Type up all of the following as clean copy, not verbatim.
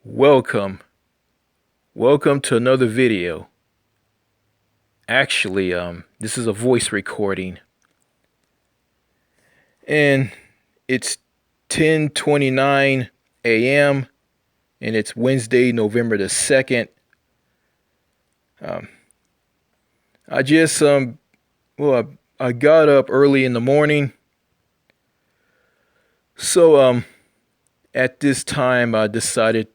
Welcome. Welcome to another video. Actually, this is a voice recording. And it's 10:29 a.m. and it's Wednesday, November the 2nd. Um I just well I got up early in the morning. So at this time I decided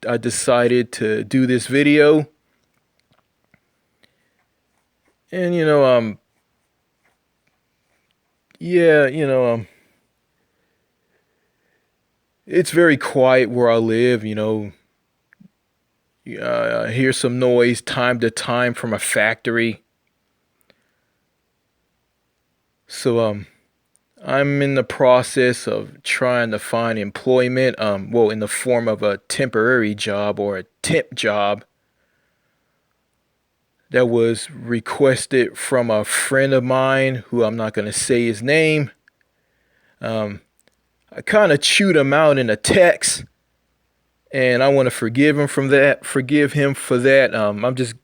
to do this video. And yeah, it's very quiet where I live. I hear some noise time to time from a factory. So I'm in the process of trying to find employment, in the form of a temporary job or a temp job that was requested from a friend of mine who I'm not going to say his name. Um, I kind of chewed him out in a text, and I want to forgive him for that. I'm just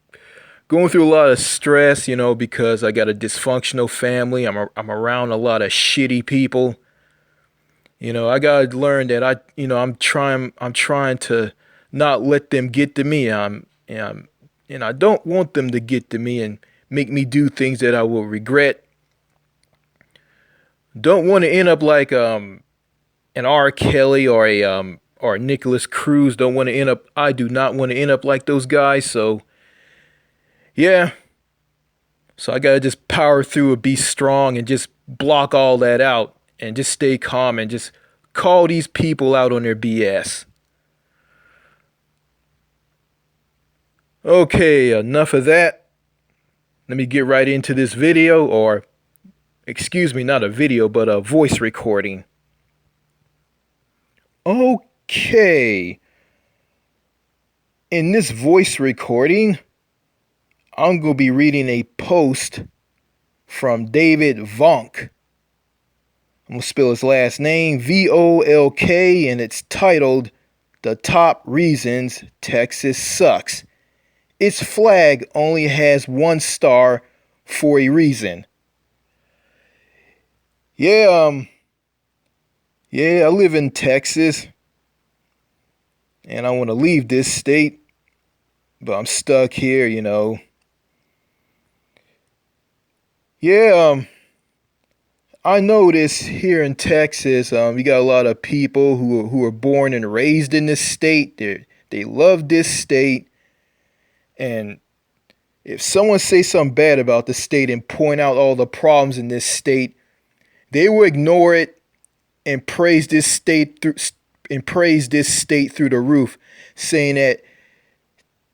going through a lot of stress, because I got a dysfunctional family. I'm around a lot of shitty people. I gotta learn that I'm trying to not let them get to me. And I don't want them to get to me and make me do things that I will regret. Don't want to end up like an R. Kelly or Nicholas Cruz. Don't want to end up. I do not want to end up like those guys. So yeah. So I gotta just power through and be strong and just block all that out and just stay calm and just call these people out on their BS. Okay, enough of that. Let me get right into this video, or excuse me, not a video, but a voice recording. Okay. In this voice recording, I'm going to be reading a post from David Vonk. I'm going to spell his last name, Volk, and it's titled, "The Top Reasons Texas Sucks. Its flag only has 1 star for a reason." Yeah, I live in Texas, and I want to leave this state, but I'm stuck here, Yeah, I notice here in Texas, you got a lot of people who are born and raised in this state. They love this state, and if someone says something bad about the state and point out all the problems in this state, they will ignore it and praise this state through the roof, saying that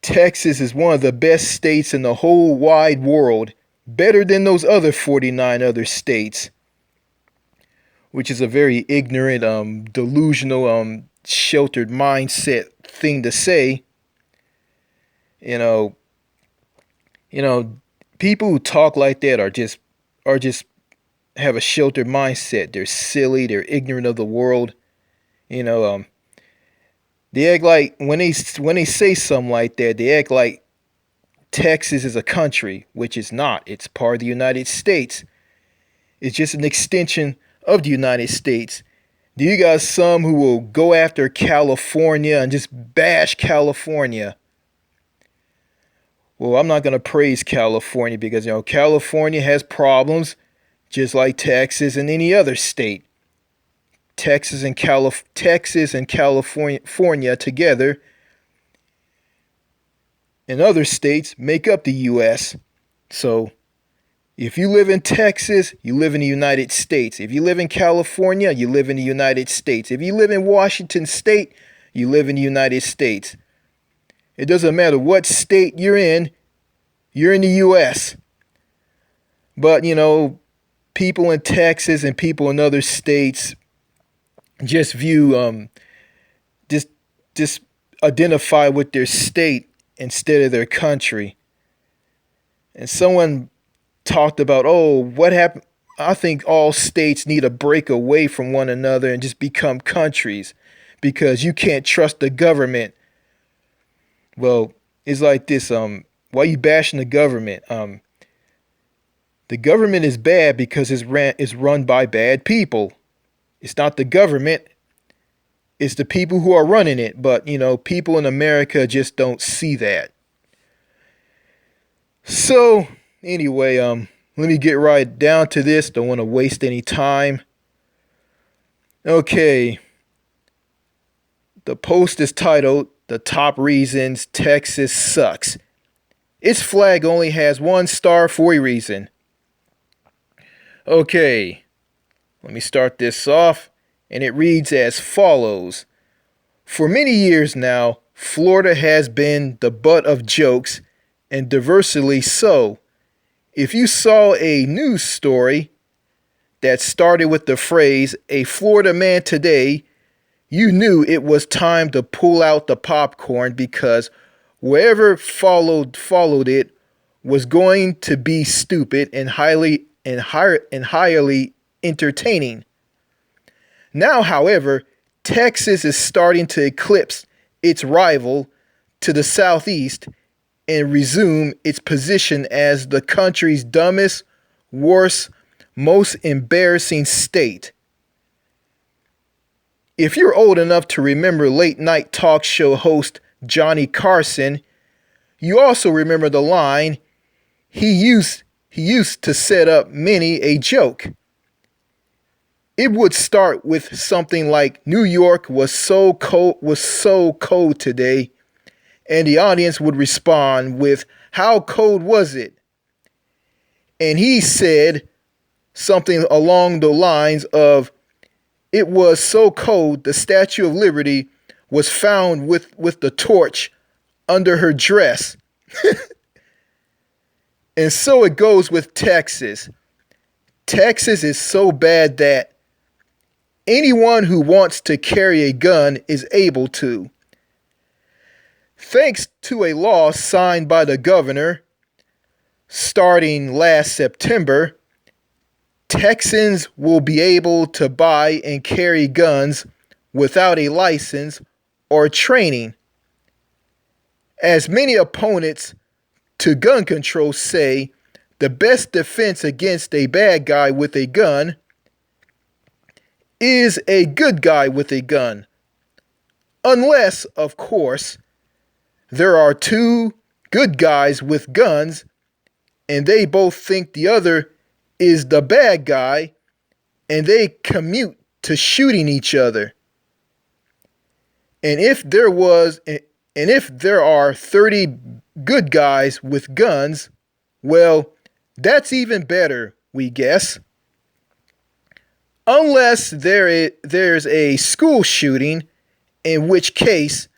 Texas is one of the best states in the whole wide world, better than those other 49 other states, which is a very ignorant, delusional, sheltered mindset thing to say. You know, people who talk like that are just have a sheltered mindset. They're silly. They're ignorant of the world. You know, um, they act like when they say something like that, they act like Texas is a country, which is not. It's part of the United States. It's just an extension of the United States. Do you got some who will go after California and just bash California? Well, I'm not going to praise California because California has problems just like Texas and any other state. Texas and California together and other states make up the US. So, if you live in Texas, you live in the United States. If you live in California, you live in the United States. If you live in Washington State, you live in the United States. It doesn't matter what state you're in the US. But, people in Texas and people in other states just just identify with their state instead of their country. And someone talked about, oh, what happened? I think all states need to break away from one another and just become countries because you can't trust the government. Well, it's like this. Why you bashing the government? The government is bad because it's run by bad people. It's not the government. It's the people who are running it. But people in America just don't see that. So anyway, let me get right down to this. Don't want to waste any time. Okay. The post is titled "The Top Reasons Texas Sucks." Its flag only has 1 star for a reason. Okay, let me start this off, and it reads as follows. For many years now, Florida has been the butt of jokes, and diversely so. If you saw a news story that started with the phrase, "A Florida man today," you knew it was time to pull out the popcorn because whoever followed it was going to be stupid and highly entertaining. Now, however, Texas is starting to eclipse its rival to the southeast and resume its position as the country's dumbest, worst, most embarrassing state. If you're old enough to remember late night talk show host Johnny Carson, you also remember the line he used to set up many a joke. It would start with something like New York was so cold today, and the audience would respond with, "How cold was it?" And he said something along the lines of, "It was so cold the Statue of Liberty was found with the torch under her dress." And so it goes with Texas. Texas is so bad that anyone who wants to carry a gun is able to. Thanks to a law signed by the governor starting last September, Texans will be able to buy and carry guns without a license or training. As many opponents to gun control say, the best defense against a bad guy with a gun is a good guy with a gun. Unless, of course, there are two good guys with guns and they both think the other is the bad guy and they commute to shooting each other. And if there are 30 good guys with guns, well, that's even better, we guess. Unless there's a school shooting, in which case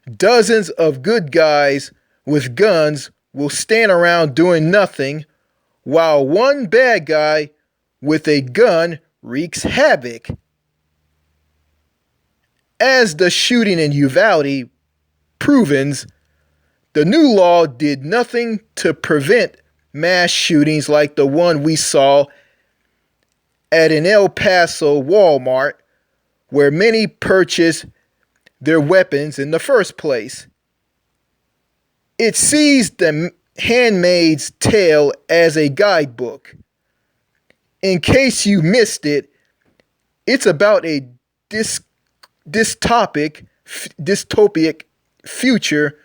dozens of good guys with guns will stand around doing nothing while one bad guy with a gun wreaks havoc. As the shooting in Uvalde provens, the new law did nothing to prevent mass shootings like the one we saw at an El Paso Walmart, where many purchased their weapons in the first place. It sees The Handmaid's Tale as a guidebook. In case you missed it, it's about a dystopic future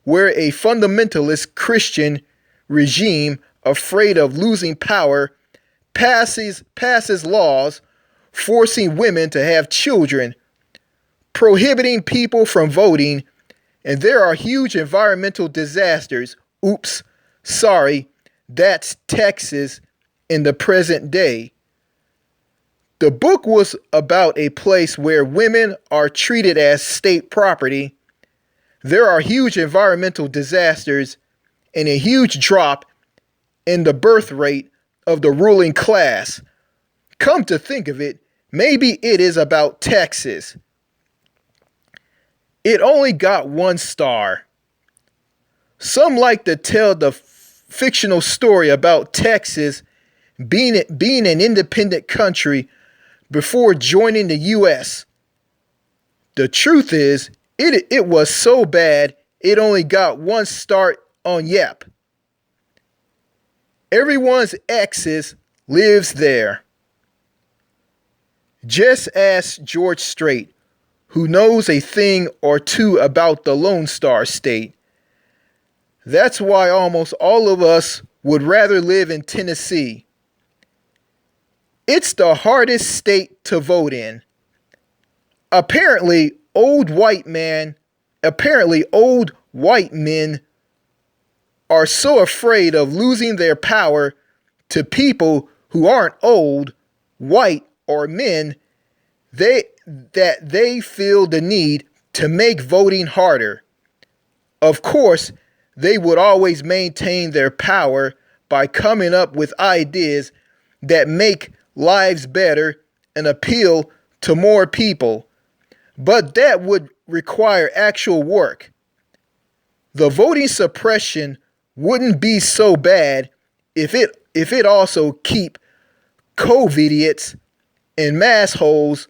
where a fundamentalist Christian regime afraid of losing power passes laws forcing women to have children, prohibiting people from voting, and there are huge environmental disasters. Oops, sorry, that's Texas in the present day. The book was about a place where women are treated as state property. There are huge environmental disasters and a huge drop in the birth rate of the ruling class. Come to think of it, maybe it is about Texas. It only got 1 star. Some like to tell the fictional story about Texas being an independent country before joining the U.S. The truth is, it was so bad it only got one start on Yep. Everyone's exes lives there. Just ask George Strait, who knows a thing or two about the Lone Star State. That's why almost all of us would rather live in Tennessee. It's the hardest state to vote in. Apparently, old white men are so afraid of losing their power to people who aren't old, white, or men that they feel the need to make voting harder. Of course, they would always maintain their power by coming up with ideas that make lives better and appeal to more people. But that would require actual work. The voting suppression wouldn't be so bad if it also keep COVIDiots and massholes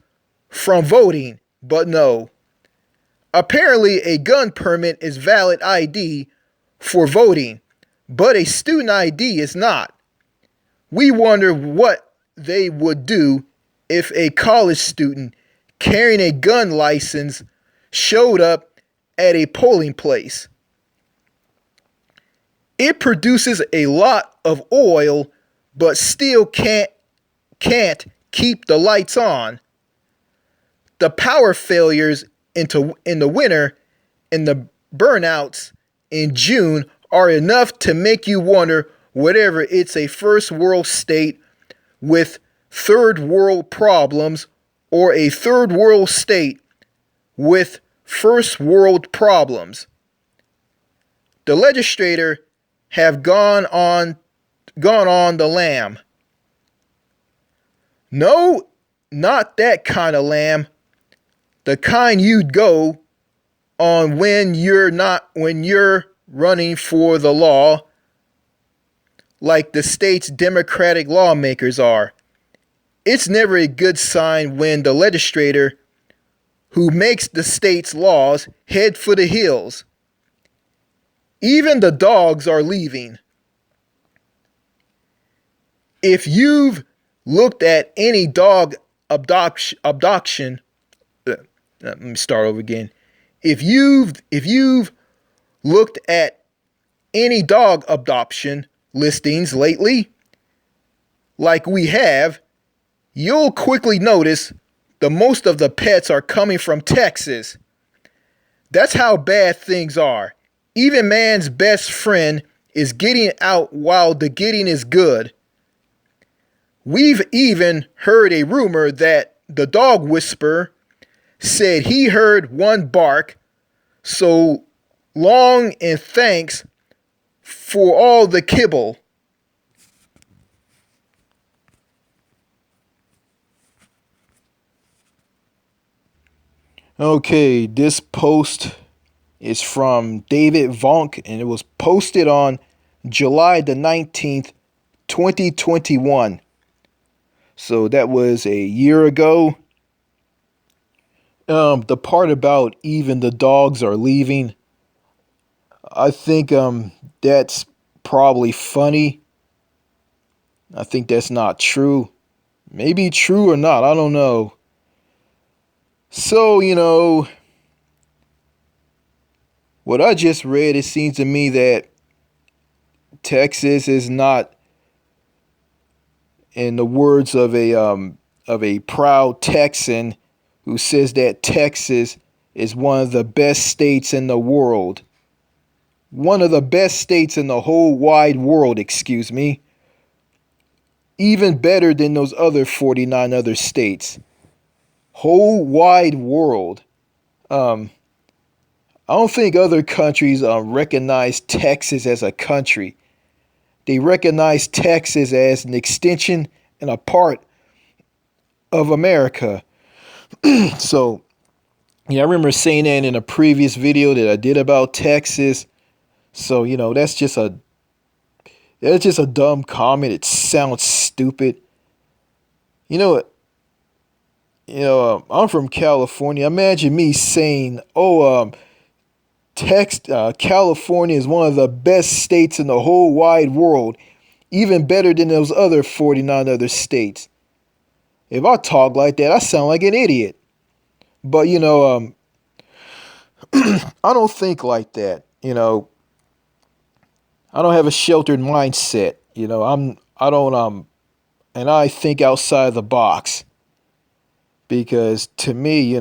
from voting, but no. Apparently a gun permit is valid ID for voting, but a student ID is not. We wonder what they would do if a college student carrying a gun license showed up at a polling place. It produces a lot of oil, but still can't keep the lights on. The power failures in the winter and the burnouts in June are enough to make you wonder whether it's a first world state with third world problems or a third world state with first world problems. The legislator have gone on the lam. No, not that kind of lam. The kind you'd go on when you're running for the law, like the state's Democratic lawmakers are. It's never a good sign when the legislator who makes the state's laws head for the hills. Even the dogs are leaving. If you've looked at any dog abduction, let me start over again. If you've looked at any dog adoption listings lately, like we have, you'll quickly notice the most of the pets are coming from Texas. That's how bad things are. Even man's best friend is getting out while the getting is good. We've even heard a rumor that the dog whisperer said he heard one bark. So long and thanks for all the kibble. Okay, this post is from David Vonk, and it was posted on July the 19th, 2021. So that was a year ago. The part about even the dogs are leaving, I think that's probably funny. I think that's not true. Maybe true or not, I don't know. So, what I just read, it seems to me that Texas is not, in the words of a proud Texan who says that Texas is one of the best states in the world. One of the best states in the whole wide world, excuse me. Even better than those other 49 other states. Whole wide world. I don't think other countries recognize Texas as a country. They recognize Texas as an extension and a part of America. So, yeah, I remember saying that in a previous video that I did about Texas. So, that's just a dumb comment. It sounds stupid. I'm from California. Imagine me saying, California is one of the best states in the whole wide world, even better than those other 49 other states. If I talk like that, I sound like an idiot. But I don't think like that. I don't have a sheltered mindset. I don't and I think outside the box because to me,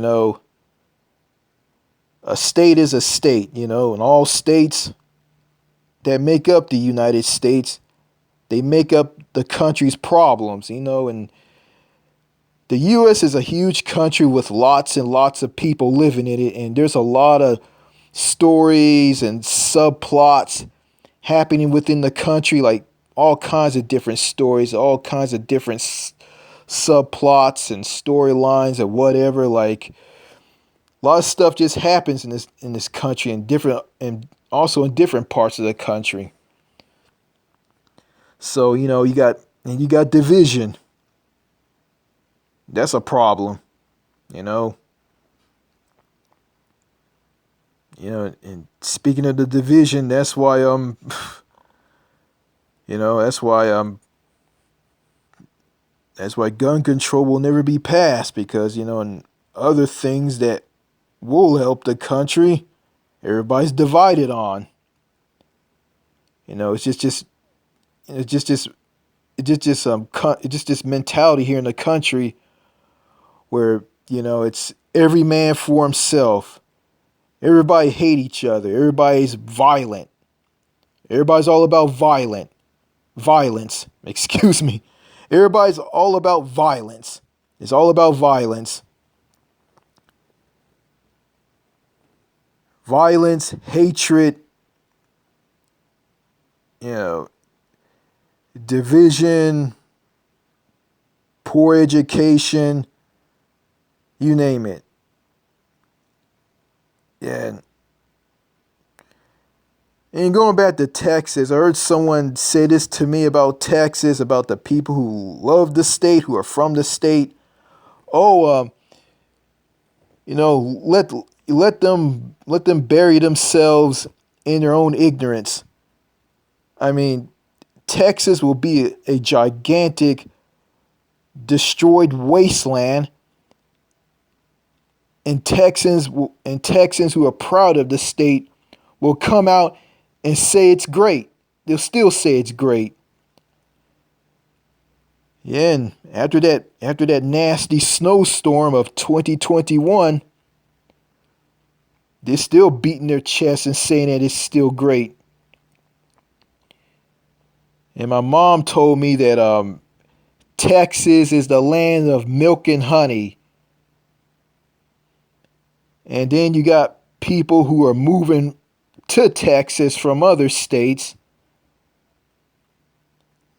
a state is a state, and all states that make up the United States, they make up the country's problems, and the US is a huge country with lots and lots of people living in it, and there's a lot of stories and subplots happening within the country, like all kinds of different stories, all kinds of different subplots and storylines or whatever. Like a lot of stuff just happens in this country and also in different parts of the country. So you got division. That's a problem, you know. And speaking of the division, that's why that's why gun control will never be passed because and other things that will help the country, everybody's divided on. It's just this mentality here in the country where it's every man for himself. Everybody hate each other. Everybody's violent. Everybody's all about violence. Excuse me. Everybody's all about violence. It's all about violence. Violence, hatred, division, poor education, you name it. Yeah. And going back to Texas, I heard someone say this to me about Texas, about the people who love the state, who are from the state. Oh, let them bury themselves in their own ignorance. I mean, Texas will be a gigantic, destroyed wasteland. And Texans who are proud of the state will come out and say it's great. They'll still say it's great. Yeah, and after that nasty snowstorm of 2021, they're still beating their chests and saying that it's still great. And my mom told me that Texas is the land of milk and honey. And then you got people who are moving to Texas from other states.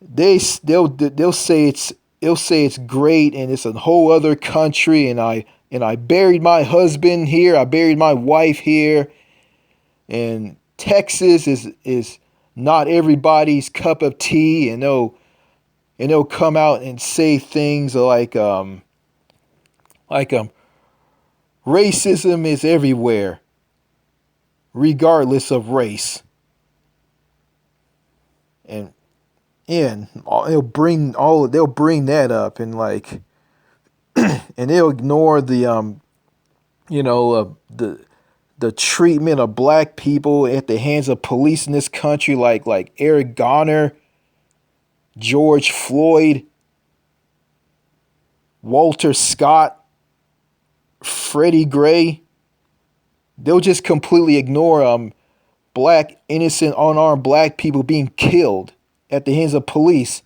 They'll say it's great and it's a whole other country and I buried my husband here, I buried my wife here, and Texas is not everybody's cup of tea, and they'll come out and say things like racism is everywhere, regardless of race. And they'll bring that up and and they'll ignore the treatment of black people at the hands of police in this country, like Eric Garner, George Floyd, Walter Scott, Freddie Gray. They'll just completely ignore black, innocent, unarmed black people being killed at the hands of police,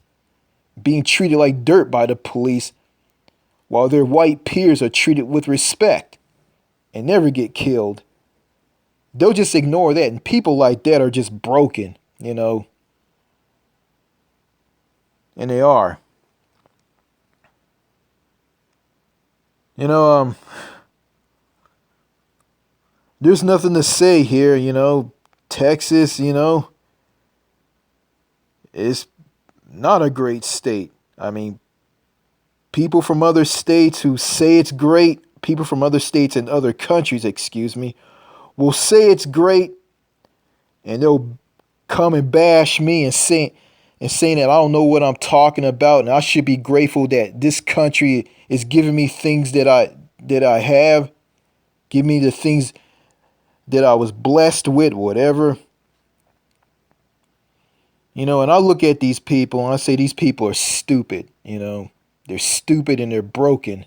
being treated like dirt by the police, while their white peers are treated with respect and never get killed. They'll just ignore that, and people like that are just broken, and they are. There's nothing to say here, Texas, is not a great state. I mean, people from other states who say it's great, people from other states and other countries, will say it's great, and they'll come and bash me and saying that I don't know what I'm talking about, and I should be grateful that this country is giving me things that I have, give me the things that I was blessed with, whatever. And I look at these people and I say these people are stupid. They're stupid and they're broken.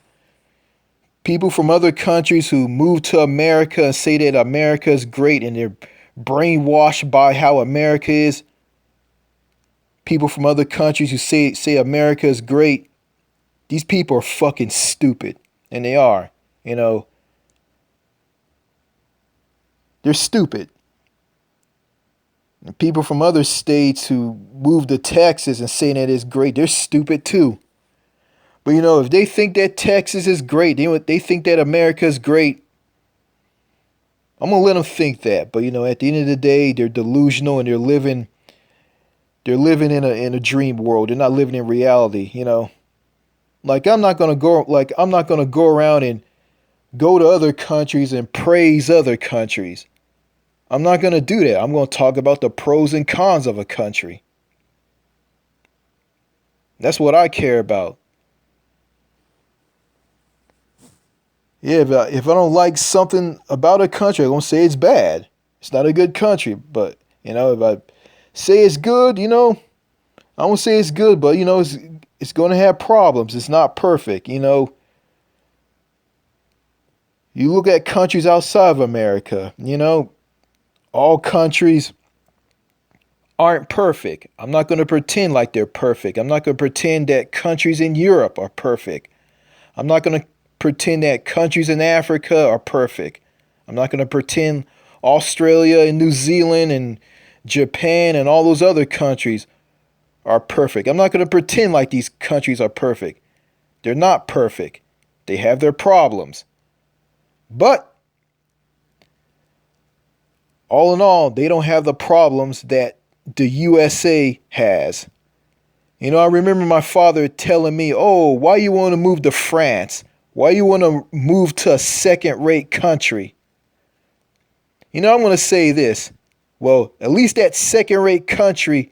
People from other countries who move to America and say that America is great and they're brainwashed by how America is. People from other countries who say America is great. These people are fucking stupid. And they are. They're stupid. And people from other states who move to Texas and say that it's great, they're stupid too. But if they think that Texas is great, they think that America is great, I'm gonna let them think that. But at the end of the day, they're delusional and they're living in a dream world. They're not living in reality. Like I'm not gonna go around and go to other countries and praise other countries. I'm not going to do that. I'm going to talk about the pros and cons of a country. That's what I care about. Yeah, if I don't like something about a country, I'm going to say it's bad. It's not a good country. But, if I say it's good, I won't say it's good, but, it's going to have problems. It's not perfect, You look at countries outside of America, all countries aren't perfect. I'm not going to pretend like they're perfect. I'm not going to pretend that countries in Europe are perfect. I'm not going to pretend that countries in Africa are perfect. I'm not going to pretend Australia and New Zealand and Japan and all those other countries are perfect. I'm not going to pretend like these countries are perfect. They're not perfect. They have their problems. But all in all, they don't have the problems that the USA has. I remember my father telling me, "Oh, why you want to move to France? Why you want to move to a second-rate country?" I'm going to say this. Well, at least that second-rate country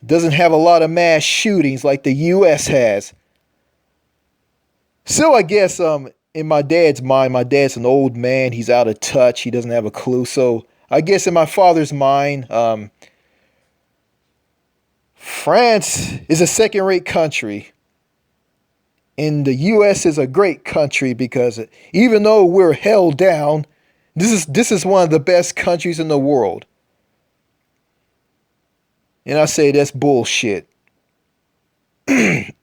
doesn't have a lot of mass shootings like the US has. So I guess in my dad's mind, my dad's an old man. He's out of touch. He doesn't have a clue. So I guess in my father's mind, France is a second-rate country. And the U.S. is a great country because even though we're held down, this is one of the best countries in the world. And I say that's bullshit. And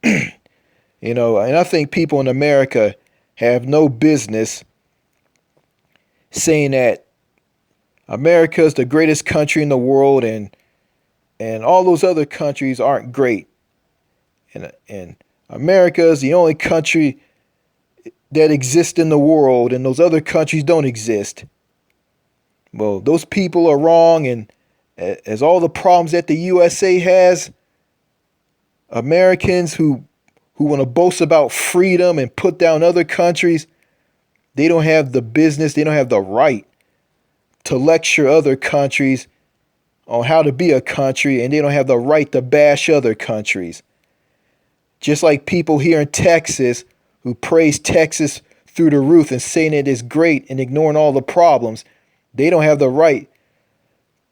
I think people in America have no business saying that America is the greatest country in the world and all those other countries aren't great. And America is the only country that exists in the world and those other countries don't exist. Well, those people are wrong, and as all the problems that the USA has, Americans who want to boast about freedom and put down other countries, they don't have the business, they don't have the right to lecture other countries on how to be a country, and they don't have the right to bash other countries. Just like people here in Texas who praise Texas through the roof and saying it is great and ignoring all the problems, they don't have the right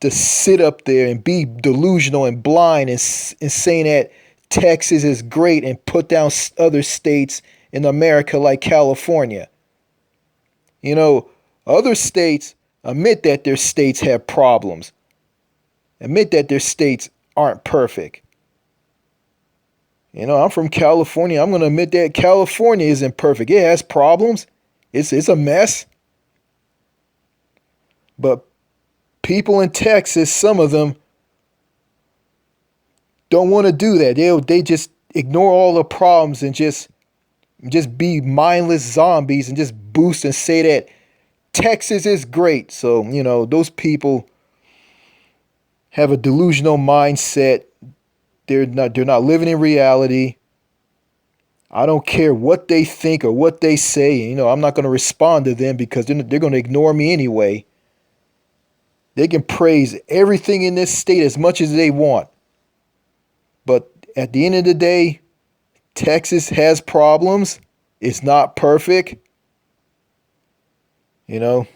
to sit up there and be delusional and blind and saying that Texas is great and put down other states in America like California. Other states admit that their states have problems. Admit that their states aren't perfect. I'm from California. I'm going to admit that California isn't perfect. It has problems. It's a mess. But people in Texas, some of them don't want to do that. They just ignore all the problems and just be mindless zombies and just boost and say that Texas is great. So, those people have a delusional mindset. They're not living in reality. I don't care what they think or what they say. I'm not going to respond to them because they're going to ignore me anyway. They can praise everything in this state as much as they want. But at the end of the day, Texas has problems. It's not perfect. You know,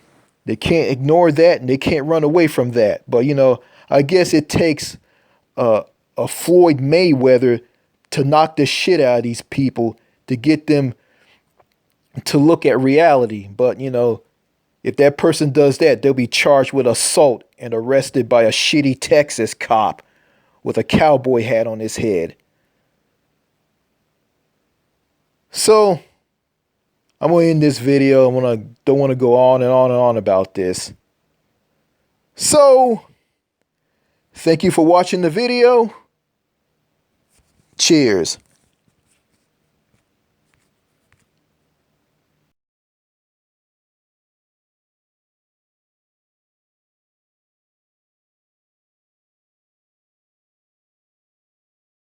they can't ignore that and they can't run away from that. But, you know, I guess it takes a Floyd Mayweather to knock the shit out of these people to get them to look at reality. But, you know, if that person does that, they'll be charged with assault and arrested by a shitty Texas cop with a cowboy hat on his head. So, I'm going to end this video. Don't want to go on and on and on about this. So, thank you for watching the video. Cheers.